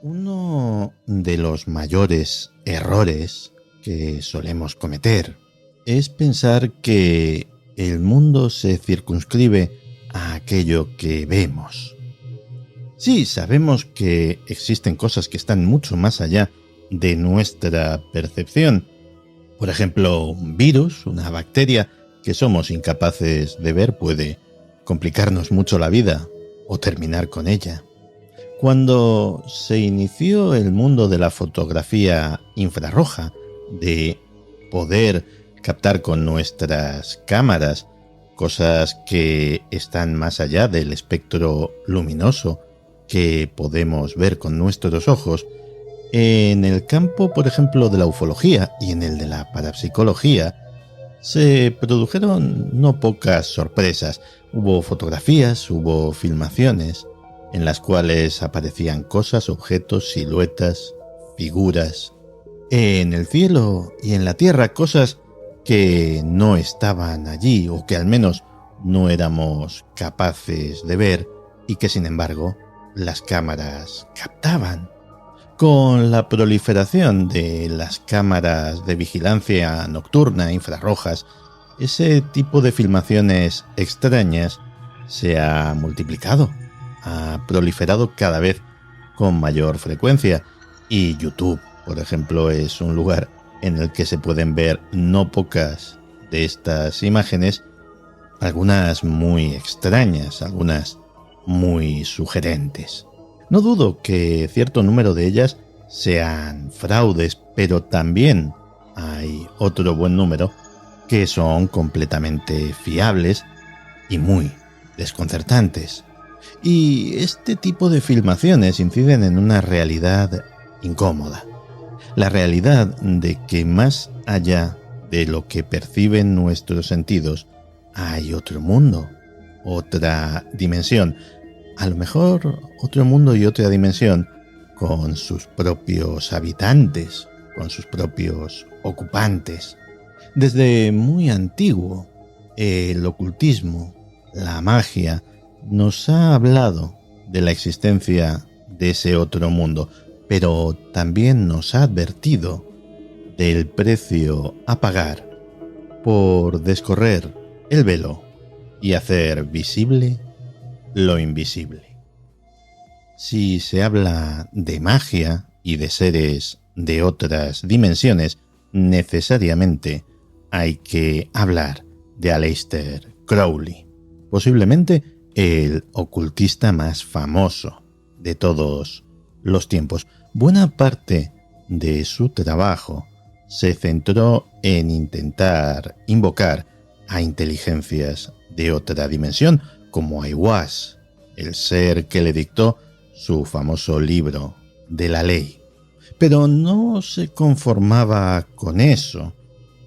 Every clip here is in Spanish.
Uno de los mayores errores que solemos cometer es pensar que el mundo se circunscribe a aquello que vemos. Sí, sabemos que existen cosas que están mucho más allá de nuestra percepción. Por ejemplo, un virus, una bacteria que somos incapaces de ver puede complicarnos mucho la vida o terminar con ella. Cuando se inició el mundo de la fotografía infrarroja, de poder captar con nuestras cámaras cosas que están más allá del espectro luminoso que podemos ver con nuestros ojos, en el campo, por ejemplo, de la ufología y en el de la parapsicología, se produjeron no pocas sorpresas. Hubo fotografías, hubo filmaciones en las cuales aparecían cosas, objetos, siluetas, figuras, en el cielo y en la tierra, cosas que no estaban allí o que al menos no éramos capaces de ver y que sin embargo las cámaras captaban. Con la proliferación de las cámaras de vigilancia nocturna infrarrojas, ese tipo de filmaciones extrañas se ha multiplicado, ha proliferado cada vez con mayor frecuencia, y YouTube, por ejemplo, es un lugar en el que se pueden ver no pocas de estas imágenes, algunas muy extrañas, algunas muy sugerentes. No dudo que cierto número de ellas sean fraudes, pero también hay otro buen número que son completamente fiables y muy desconcertantes. Y este tipo de filmaciones inciden en una realidad incómoda. La realidad de que más allá de lo que perciben nuestros sentidos hay otro mundo, otra dimensión. A lo mejor otro mundo y otra dimensión con sus propios habitantes, con sus propios ocupantes. Desde muy antiguo, el ocultismo, la magia, nos ha hablado de la existencia de ese otro mundo, pero también nos ha advertido del precio a pagar por descorrer el velo y hacer visible lo invisible. Si se habla de magia y de seres de otras dimensiones, necesariamente hay que hablar de Aleister Crowley, posiblemente el ocultista más famoso de todos los tiempos. Buena parte de su trabajo se centró en intentar invocar a inteligencias de otra dimensión, como Aiwass, el ser que le dictó su famoso libro de la ley. Pero no se conformaba con eso.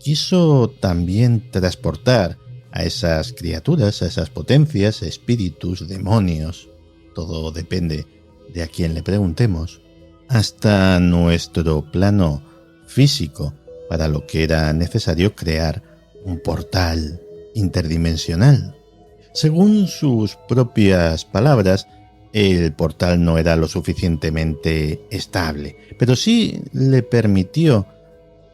Quiso también transportar a esas criaturas, a esas potencias, espíritus, demonios, todo depende de a quién le preguntemos, hasta nuestro plano físico, para lo que era necesario crear un portal interdimensional. Según sus propias palabras, el portal no era lo suficientemente estable, pero sí le permitió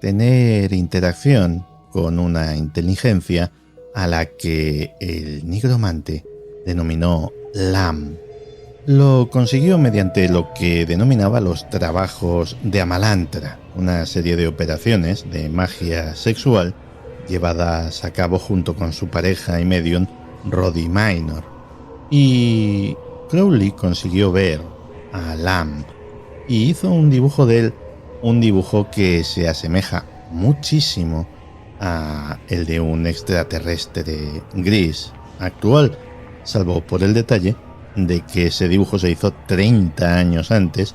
tener interacción con una inteligencia a la que el nigromante denominó Lam. Lo consiguió mediante lo que denominaba los trabajos de Amalantra, una serie de operaciones de magia sexual llevadas a cabo junto con su pareja y medium Roddy Minor. Y Crowley consiguió ver a Lam y hizo un dibujo de él, un dibujo que se asemeja muchísimo a el de un extraterrestre gris actual, salvo por el detalle de que ese dibujo se hizo 30 años antes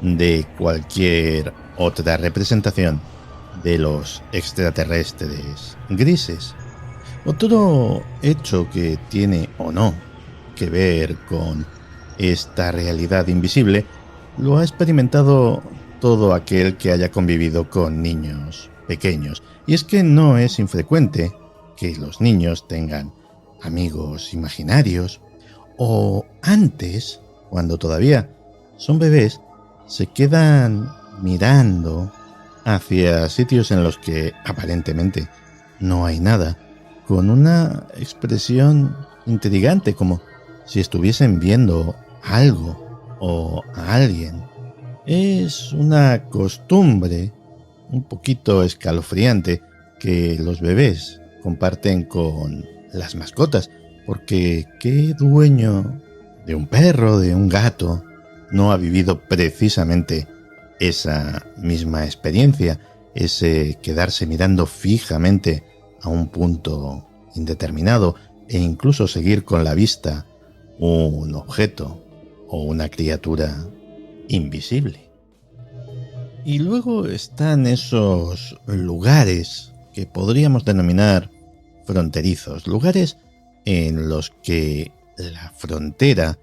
de cualquier otra representación de los extraterrestres grises. Otro hecho que tiene o no que ver con esta realidad invisible lo ha experimentado todo aquel que haya convivido con niños pequeños. Y es que no es infrecuente que los niños tengan amigos imaginarios, o antes, cuando todavía son bebés, se quedan mirando hacia sitios en los que aparentemente no hay nada, con una expresión intrigante, como si estuviesen viendo algo o a alguien. Es una costumbre un poquito escalofriante que los bebés comparten con las mascotas, porque ¿qué dueño de un perro, de un gato, no ha vivido precisamente esa misma experiencia, ese quedarse mirando fijamente a un punto indeterminado e incluso seguir con la vista un objeto o una criatura invisible? Y luego están esos lugares que podríamos denominar fronterizos, lugares en los que la frontera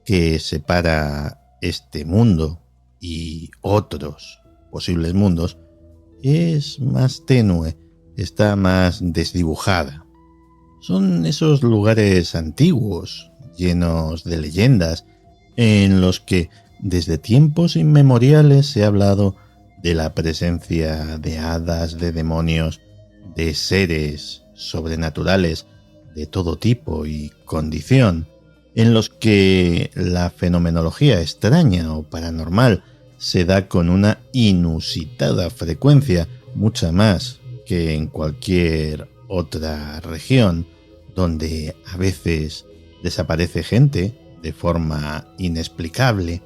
que separa este mundo y otros posibles mundos es más tenue, está más desdibujada. Son esos lugares antiguos, llenos de leyendas, en los que desde tiempos inmemoriales se ha hablado de la presencia de hadas, de demonios, de seres sobrenaturales de todo tipo y condición, en los que la fenomenología extraña o paranormal se da con una inusitada frecuencia, mucha más que en cualquier otra región, donde a veces desaparece gente de forma inexplicable.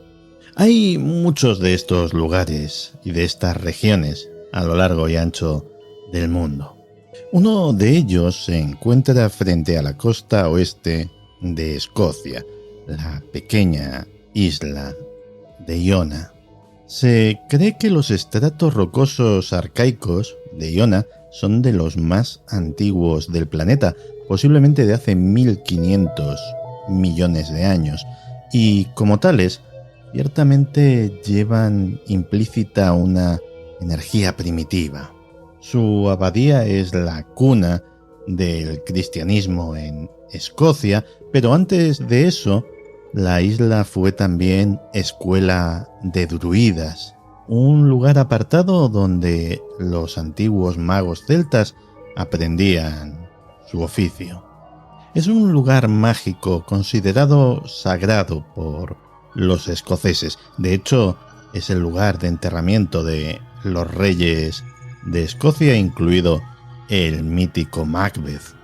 Hay muchos de estos lugares y de estas regiones a lo largo y ancho del mundo. Uno de ellos se encuentra frente a la costa oeste de Escocia, la pequeña isla de Iona. Se cree que los estratos rocosos arcaicos de Iona son de los más antiguos del planeta, posiblemente de hace 1500 millones de años, y como tales, ciertamente llevan implícita una energía primitiva. Su abadía es la cuna del cristianismo en Escocia, pero antes de eso, la isla fue también escuela de druidas, un lugar apartado donde los antiguos magos celtas aprendían su oficio. Es un lugar mágico considerado sagrado por los escoceses. De hecho, es el lugar de enterramiento de los reyes de Escocia, incluido el mítico Macbeth.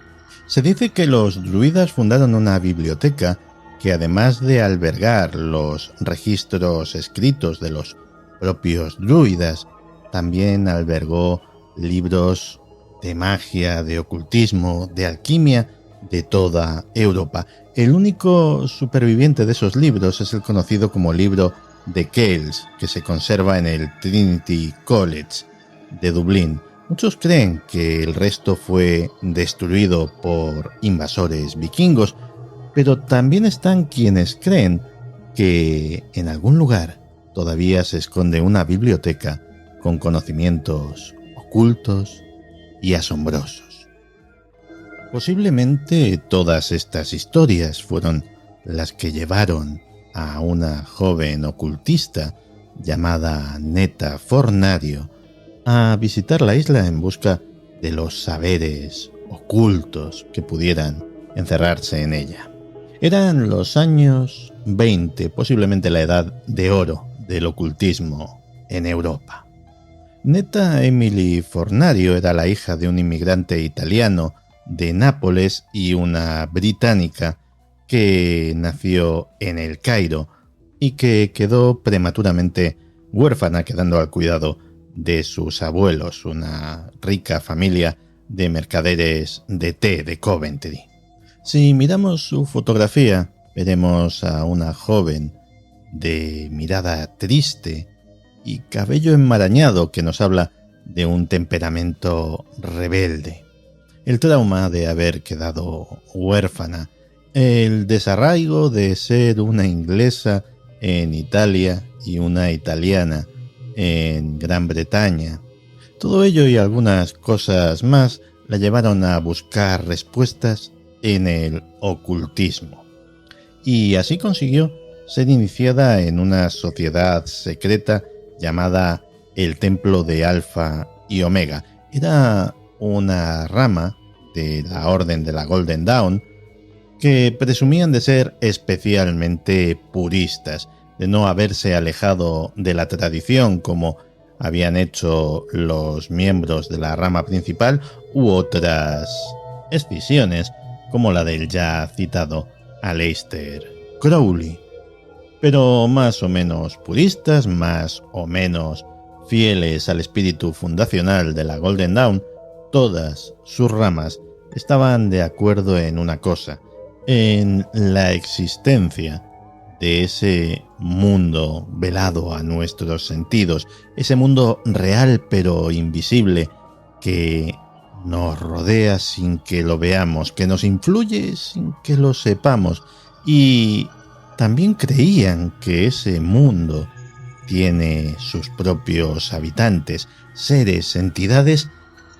Se dice que los druidas fundaron una biblioteca que, además de albergar los registros escritos de los propios druidas, también albergó libros de magia, de ocultismo, de alquimia de toda Europa. El único superviviente de esos libros es el conocido como libro de Kells, que se conserva en el Trinity College de Dublín. Muchos creen que el resto fue destruido por invasores vikingos, pero también están quienes creen que en algún lugar todavía se esconde una biblioteca con conocimientos ocultos y asombrosos. Posiblemente todas estas historias fueron las que llevaron a una joven ocultista llamada Netta Fornario a visitar la isla en busca de los saberes ocultos que pudieran encerrarse en ella. Eran los años 20, posiblemente la edad de oro del ocultismo en Europa. Netta Emily Fornario era la hija de un inmigrante italiano de Nápoles y una británica que nació en El Cairo y que quedó prematuramente huérfana, quedando al cuidado de sus abuelos, una rica familia de mercaderes de té de Coventry. Si miramos su fotografía, veremos a una joven de mirada triste y cabello enmarañado que nos habla de un temperamento rebelde. El trauma de haber quedado huérfana, el desarraigo de ser una inglesa en Italia y una italiana en Gran Bretaña. Todo ello y algunas cosas más la llevaron a buscar respuestas en el ocultismo. Y así consiguió ser iniciada en una sociedad secreta llamada el Templo de Alfa y Omega. Era una rama de la Orden de la Golden Dawn que presumían de ser especialmente puristas, de no haberse alejado de la tradición como habían hecho los miembros de la rama principal u otras escisiones como la del ya citado Aleister Crowley. Pero más o menos puristas, más o menos fieles al espíritu fundacional de la Golden Dawn, todas sus ramas estaban de acuerdo en una cosa, en la existencia de ese mundo velado a nuestros sentidos, ese mundo real pero invisible que nos rodea sin que lo veamos, que nos influye sin que lo sepamos, y también creían que ese mundo tiene sus propios habitantes, seres, entidades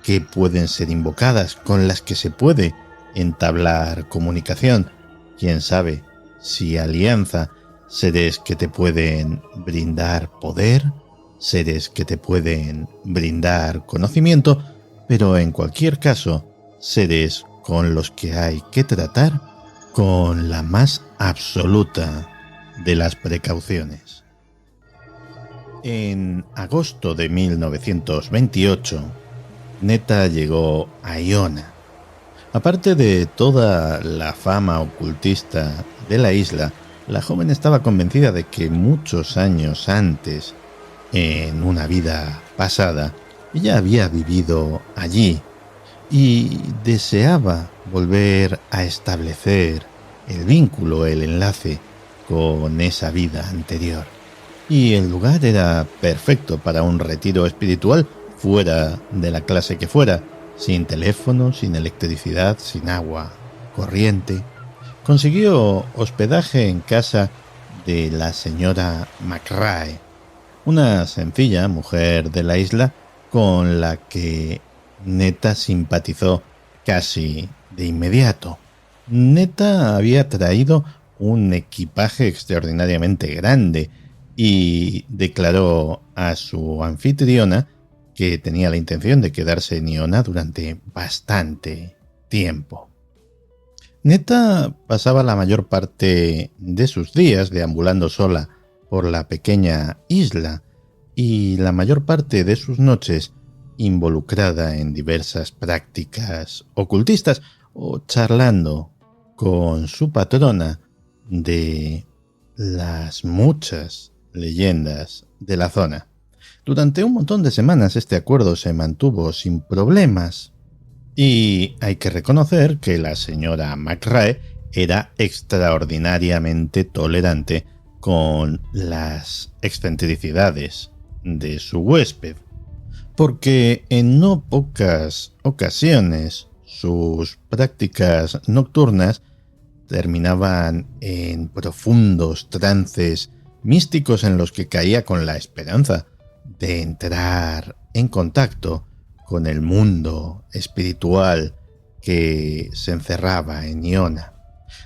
que pueden ser invocadas, con las que se puede entablar comunicación. Quién sabe si alianza, seres que te pueden brindar poder, seres que te pueden brindar conocimiento, pero en cualquier caso, seres con los que hay que tratar con la más absoluta de las precauciones. En agosto de 1928, Netta llegó a Iona. Aparte de toda la fama ocultista de la isla, la joven estaba convencida de que muchos años antes, en una vida pasada, ella había vivido allí y deseaba volver a establecer el vínculo, el enlace con esa vida anterior. Y el lugar era perfecto para un retiro espiritual, fuera de la clase que fuera, sin teléfono, sin electricidad, sin agua corriente. Consiguió hospedaje en casa de la señora McRae, una sencilla mujer de la isla con la que Netta simpatizó casi de inmediato. Netta había traído un equipaje extraordinariamente grande y declaró a su anfitriona que tenía la intención de quedarse en Iona durante bastante tiempo. Netta pasaba la mayor parte de sus días deambulando sola por la pequeña isla y la mayor parte de sus noches involucrada en diversas prácticas ocultistas o charlando con su patrona de las muchas leyendas de la zona. Durante un montón de semanas este acuerdo se mantuvo sin problemas y hay que reconocer que la señora McRae era extraordinariamente tolerante con las excentricidades de su huésped, porque en no pocas ocasiones sus prácticas nocturnas terminaban en profundos trances místicos en los que caía con la esperanza de entrar en contacto con el mundo espiritual que se encerraba en Iona.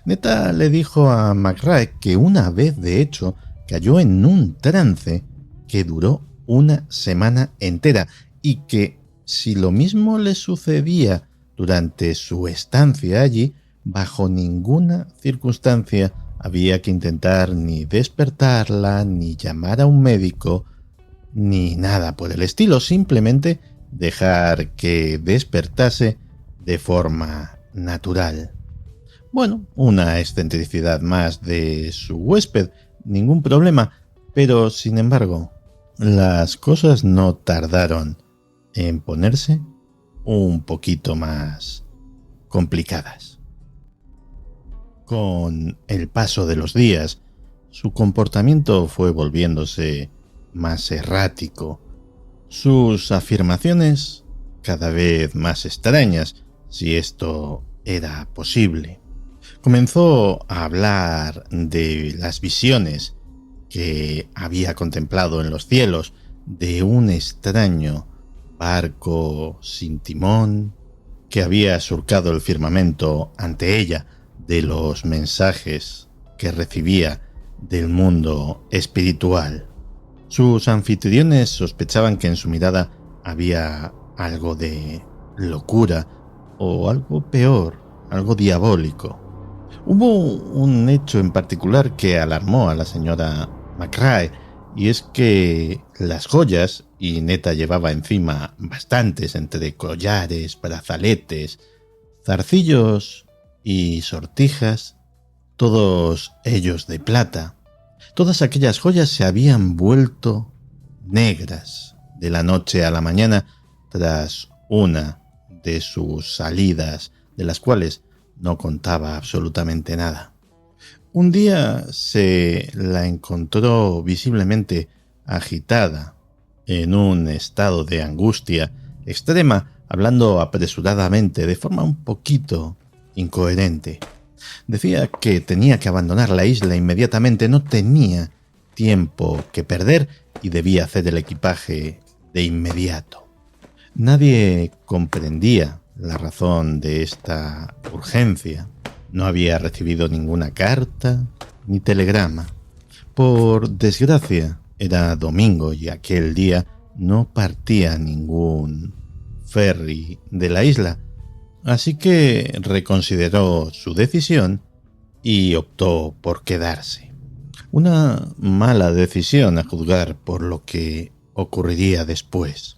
Netta le dijo a McRae que una vez, de hecho, cayó en un trance que duró una semana entera y que, si lo mismo le sucedía durante su estancia allí, bajo ninguna circunstancia había que intentar ni despertarla, ni llamar a un médico, ni nada por el estilo, simplemente dejar que despertase de forma natural. Bueno, una excentricidad más de su huésped, ningún problema, pero sin embargo, las cosas no tardaron en ponerse un poquito más complicadas. Con el paso de los días, su comportamiento fue volviéndose más errático, sus afirmaciones cada vez más extrañas, si esto era posible. Comenzó a hablar de las visiones que había contemplado en los cielos, de un extraño barco sin timón que había surcado el firmamento ante ella, de los mensajes que recibía del mundo espiritual. Sus anfitriones sospechaban que en su mirada había algo de locura o algo peor, algo diabólico. Hubo un hecho en particular que alarmó a la señora McRae, y es que las joyas, y Neta llevaba encima bastantes entre collares, brazaletes, zarcillos y sortijas, todos ellos de plata, todas aquellas joyas se habían vuelto negras de la noche a la mañana tras una de sus salidas, de las cuales no contaba absolutamente nada. Un día se la encontró visiblemente agitada, en un estado de angustia extrema, hablando apresuradamente, de forma un poquito incoherente. Decía que tenía que abandonar la isla inmediatamente, no tenía tiempo que perder y debía hacer el equipaje de inmediato. Nadie comprendía la razón de esta urgencia. No había recibido ninguna carta ni telegrama. Por desgracia, era domingo y aquel día no partía ningún ferry de la isla, así que reconsideró su decisión y optó por quedarse. Una mala decisión a juzgar por lo que ocurriría después.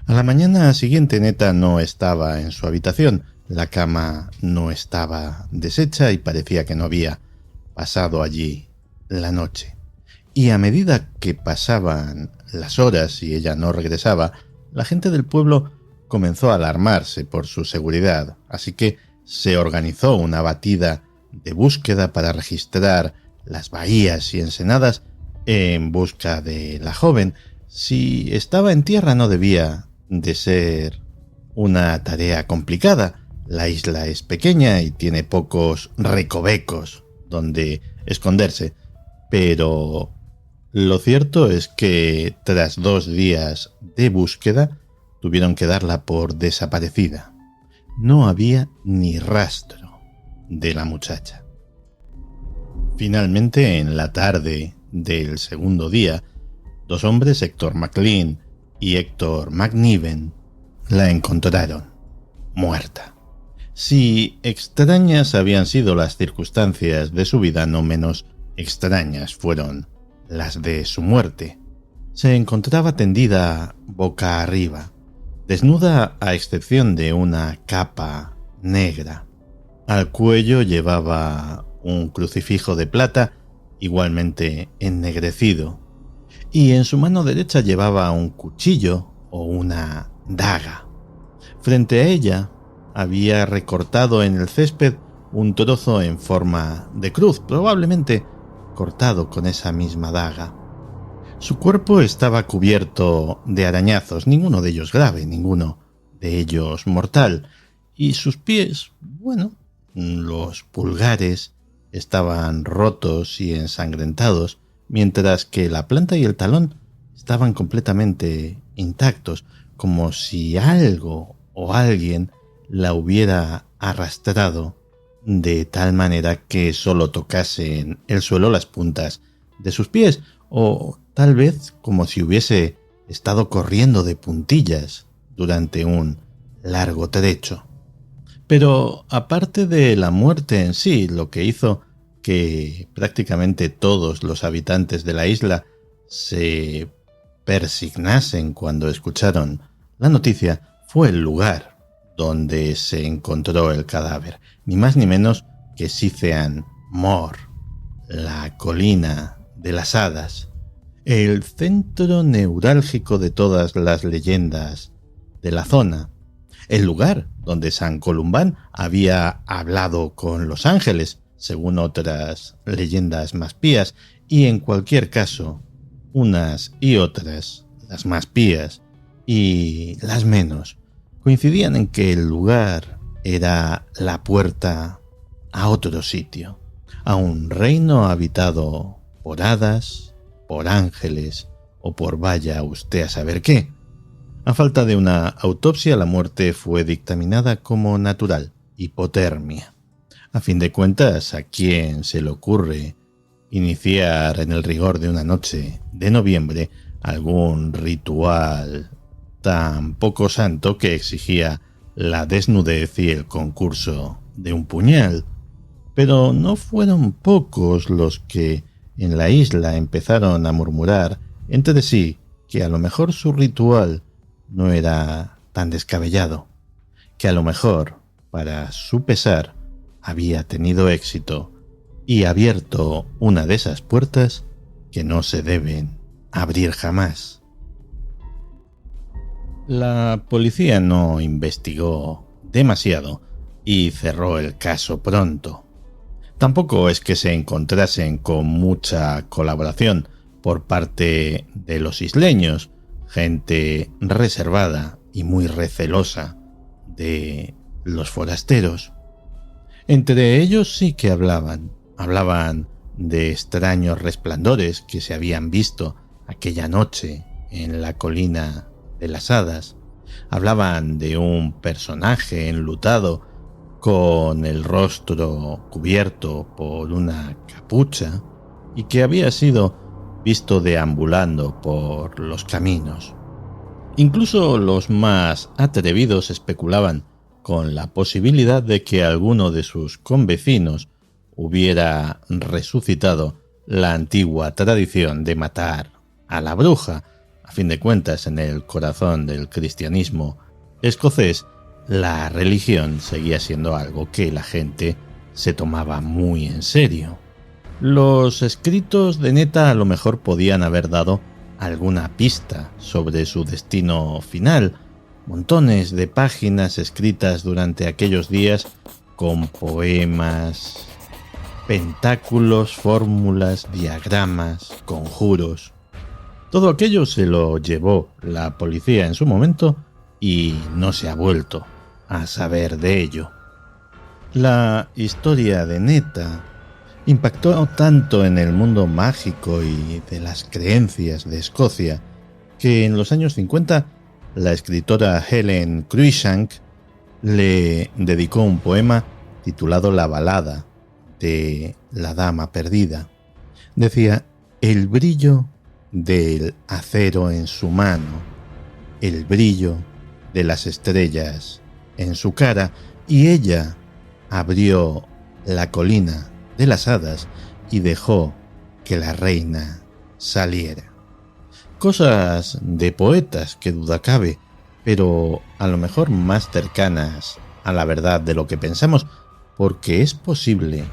A la mañana siguiente Neta no estaba en su habitación, la cama no estaba deshecha y parecía que no había pasado allí la noche. Y a medida que pasaban las horas y ella no regresaba, la gente del pueblo comenzó a alarmarse por su seguridad, así que se organizó una batida de búsqueda para registrar las bahías y ensenadas en busca de la joven. Si estaba en tierra no debía de ser una tarea complicada. La isla es pequeña y tiene pocos recovecos donde esconderse, pero lo cierto es que tras 2 días de búsqueda tuvieron que darla por desaparecida. No había ni rastro de la muchacha. Finalmente, en la tarde del segundo día, 2 hombres, Héctor McLean y Héctor McNiven, la encontraron muerta. Si extrañas habían sido las circunstancias de su vida, no menos extrañas fueron las de su muerte. Se encontraba tendida boca arriba, desnuda a excepción de una capa negra. Al cuello llevaba un crucifijo de plata igualmente ennegrecido, y en su mano derecha llevaba un cuchillo o una daga. Frente a ella había recortado en el césped un trozo en forma de cruz, probablemente cortado con esa misma daga. Su cuerpo estaba cubierto de arañazos, ninguno de ellos grave, ninguno de ellos mortal, y sus pies, los pulgares estaban rotos y ensangrentados, mientras que la planta y el talón estaban completamente intactos, como si algo o alguien la hubiera arrastrado de tal manera que solo tocasen el suelo las puntas de sus pies, o tal vez como si hubiese estado corriendo de puntillas durante un largo trecho. Pero aparte de la muerte en sí, lo que hizo que prácticamente todos los habitantes de la isla se persignasen cuando escucharon la noticia fue el lugar donde se encontró el cadáver, ni más ni menos que Scythian Moor, la colina de las hadas, el centro neurálgico de todas las leyendas de la zona, el lugar donde San Columbán había hablado con los ángeles, según otras leyendas más pías, y en cualquier caso, unas y otras, las más pías y las menos, coincidían en que el lugar era la puerta a otro sitio, a un reino habitado por hadas, por ángeles o por vaya usted a saber qué. A falta de una autopsia, la muerte fue dictaminada como natural, hipotermia. A fin de cuentas, ¿a quién se le ocurre iniciar en el rigor de una noche de noviembre algún ritual tan poco santo que exigía la desnudez y el concurso de un puñal. Pero no fueron pocos los que en la isla empezaron a murmurar entre sí que a lo mejor su ritual no era tan descabellado, que a lo mejor, para su pesar, había tenido éxito y abierto una de esas puertas que no se deben abrir jamás. La policía no investigó demasiado y cerró el caso pronto. Tampoco es que se encontrasen con mucha colaboración por parte de los isleños, gente reservada y muy recelosa de los forasteros. Entre ellos sí que hablaban de extraños resplandores que se habían visto aquella noche en la colina de las hadas. Hablaban de un personaje enlutado con el rostro cubierto por una capucha y que había sido visto deambulando por los caminos. Incluso los más atrevidos especulaban con la posibilidad de que alguno de sus convecinos hubiera resucitado la antigua tradición de matar a la bruja. A fin de cuentas, en el corazón del cristianismo escocés, la religión seguía siendo algo que la gente se tomaba muy en serio. Los escritos de Netta a lo mejor podían haber dado alguna pista sobre su destino final. Montones de páginas escritas durante aquellos días con poemas, pentáculos, fórmulas, diagramas, conjuros. Todo aquello se lo llevó la policía en su momento y no se ha vuelto a saber de ello. La historia de Netta impactó tanto en el mundo mágico y de las creencias de Escocia que en los años 50 la escritora Helen Cruikshank le dedicó un poema titulado La balada de la dama perdida. Decía: el brillo del acero en su mano, el brillo de las estrellas en su cara, y ella abrió la colina de las hadas y dejó que la reina saliera. Cosas de poetas, que duda cabe, pero a lo mejor más cercanas a la verdad de lo que pensamos, porque es posible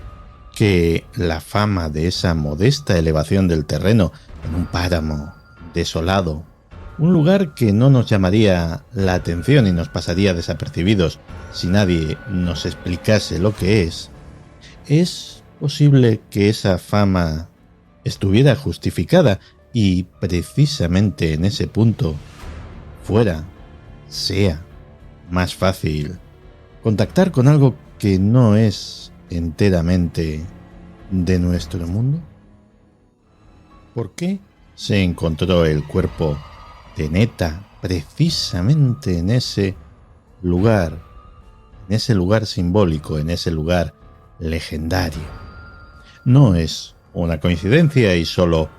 que la fama de esa modesta elevación del terreno en un páramo desolado, un lugar que no nos llamaría la atención y nos pasaría desapercibidos si nadie nos explicase lo que es posible que esa fama estuviera justificada y precisamente en ese punto sea más fácil contactar con algo que no es enteramente de nuestro mundo. ¿Por qué se encontró el cuerpo de Netta precisamente en ese lugar simbólico, en ese lugar legendario? No es una coincidencia y solo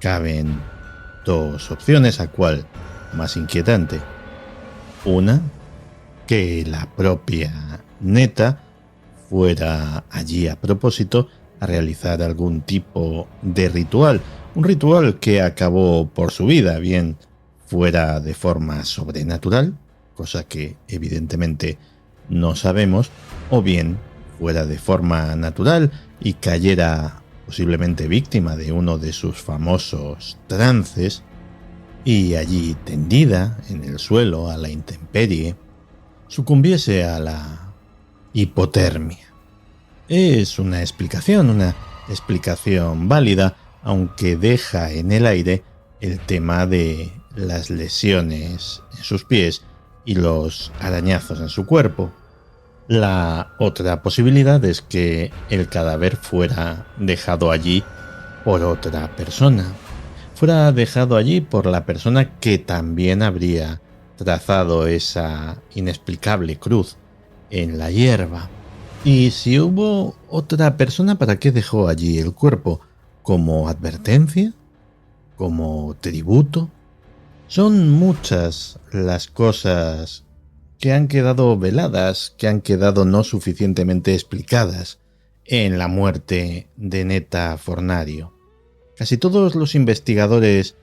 caben dos opciones, a cuál más inquietante. Una, que la propia Netta fuera allí a propósito a realizar algún tipo de ritual, un ritual que acabó por su vida, bien fuera de forma sobrenatural, cosa que evidentemente no sabemos, o bien fuera de forma natural y cayera posiblemente víctima de uno de sus famosos trances, y allí tendida en el suelo a la intemperie, sucumbiese a la hipotermia. Es una explicación válida, aunque deja en el aire el tema de las lesiones en sus pies y los arañazos en su cuerpo. La otra posibilidad es que el cadáver fuera dejado allí por otra persona. Fuera dejado allí por la persona que también habría trazado esa inexplicable cruz en la hierba. Y si hubo otra persona, ¿para qué dejó allí el cuerpo? como advertencia, como tributo. Son muchas las cosas que han quedado veladas, que han quedado no suficientemente explicadas en la muerte de Netta Fornario. Casi todos los investigadores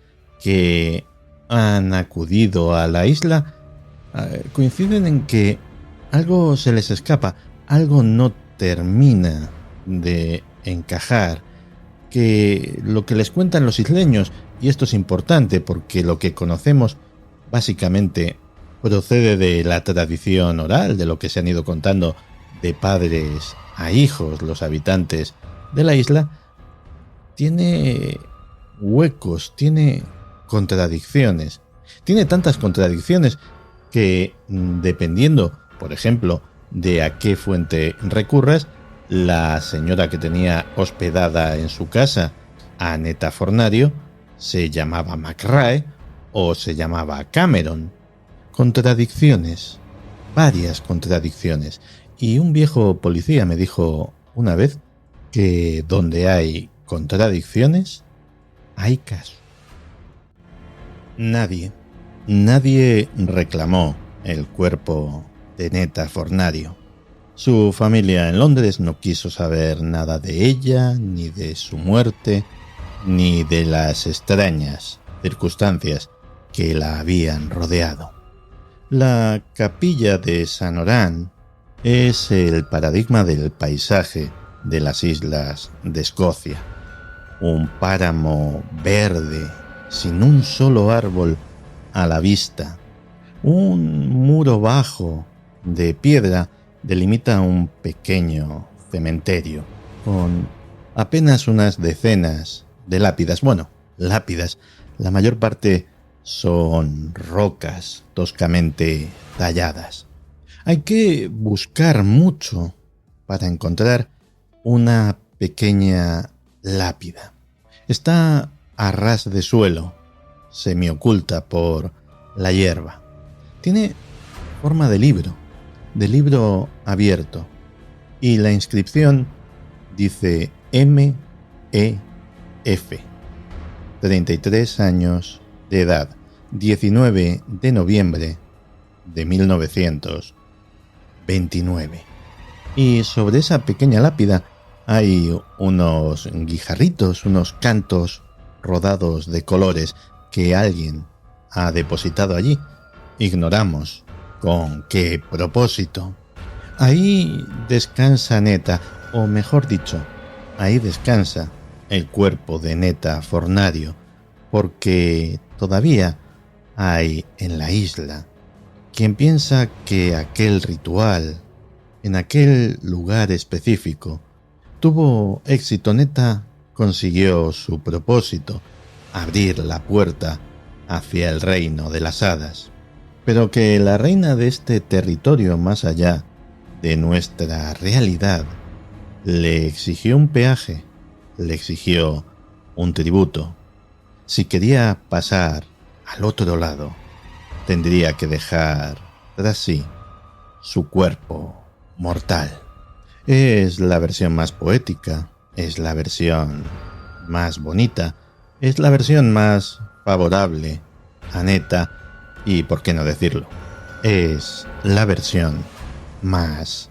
que han acudido a la isla coinciden en que algo se les escapa, algo no termina de encajar, que lo que les cuentan los isleños, y esto es importante porque lo que conocemos básicamente procede de la tradición oral, de lo que se han ido contando de padres a hijos los habitantes de la isla, tiene huecos, tiene contradicciones. Tiene tantas contradicciones que, dependiendo, por ejemplo, de a qué fuente recurras, la señora que tenía hospedada en su casa a Netta Fornario se llamaba McRae o se llamaba Cameron. Contradicciones, varias contradicciones. Y un viejo policía me dijo una vez que donde hay contradicciones, hay caso. Nadie reclamó el cuerpo de Netta Fornario. Su familia en Londres no quiso saber nada de ella, ni de su muerte, ni de las extrañas circunstancias que la habían rodeado. La capilla de San Orán es el paradigma del paisaje de las islas de Escocia. Un páramo verde, sin un solo árbol a la vista. Un muro bajo de piedra delimita un pequeño cementerio con apenas unas decenas de lápidas. Bueno, lápidas, la mayor parte son rocas toscamente talladas. Hay que buscar mucho para encontrar una pequeña lápida. Está a ras de suelo, semioculta por la hierba. Tiene forma de libro abierto, y la inscripción dice M.E.F. 33 años de edad, 19 de noviembre de 1929. Y sobre esa pequeña lápida hay unos guijarritos, unos cantos rodados de colores que alguien ha depositado allí. Ignoramos con qué propósito. Ahí descansa Netta, o mejor dicho, ahí descansa el cuerpo de Netta Fornario, porque todavía hay en la isla quien piensa que aquel ritual, en aquel lugar específico, tuvo éxito. Netta consiguió su propósito, abrir la puerta hacia el reino de las hadas, pero que la reina de este territorio más allá de nuestra realidad le exigió un peaje, le exigió un tributo. Si quería pasar al otro lado, tendría que dejar tras sí su cuerpo mortal. Es la versión más poética, es la versión más bonita, es la versión más favorable a Netta y, por qué no decirlo, es la versión más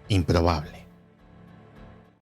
improbable.